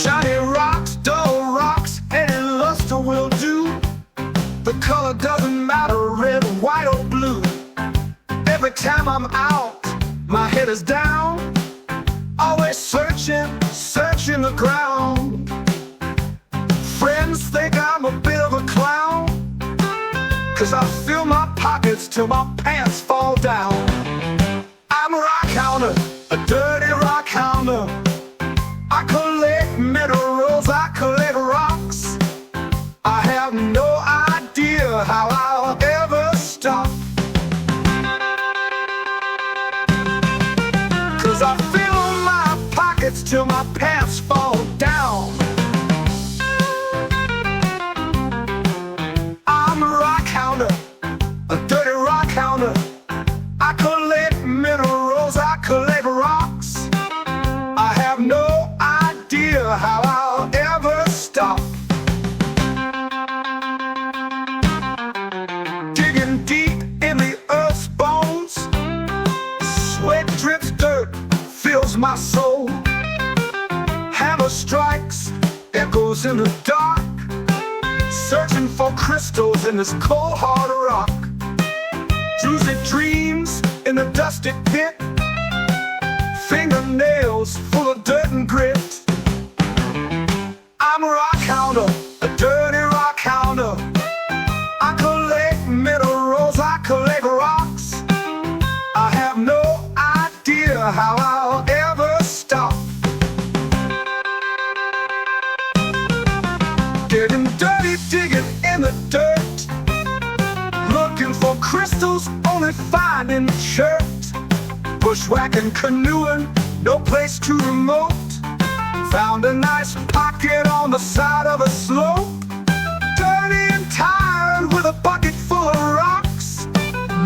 Shiny rocks, dull rocks, any luster will do. The color doesn't matter, red, white, or blue. Every time I'm out, my head is down, always searching, searching the ground. Friends think I'm a bit of a clown, 'cause I fill my pockets till my pants fall down. I'm a rock hounder, a dirty rock hounder. I collect minerals, I collect rocks. I have no idea how I'll ever stop, 'cause I fill my pockets till my pants fall down. I'm a rock hounder, a dirty rock hounder. I collect minerals, I collect rocks. I have no idea how I'll ever stop. Digging deep in the earth's bones, sweat drips, dirt fills my soul. Hammer strikes, echoes in the dark, searching for crystals in this cold hard rock. Juicy dreams in the dusty pit, fingernails full of dirt and grit. I'm a rock hounder, a dirty rock hounder. I collect minerals, I collect rocks. I have no idea how I'll ever stop. Getting dirty, digging in the dirt, looking for crystals, only finding chert. Bushwhacking, canoeing, no place too remote. Found a nice pocket on the side of a slope. Dirty and tired with a bucket full of rocks.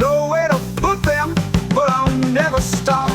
Nowhere to put them, but I'll never stop.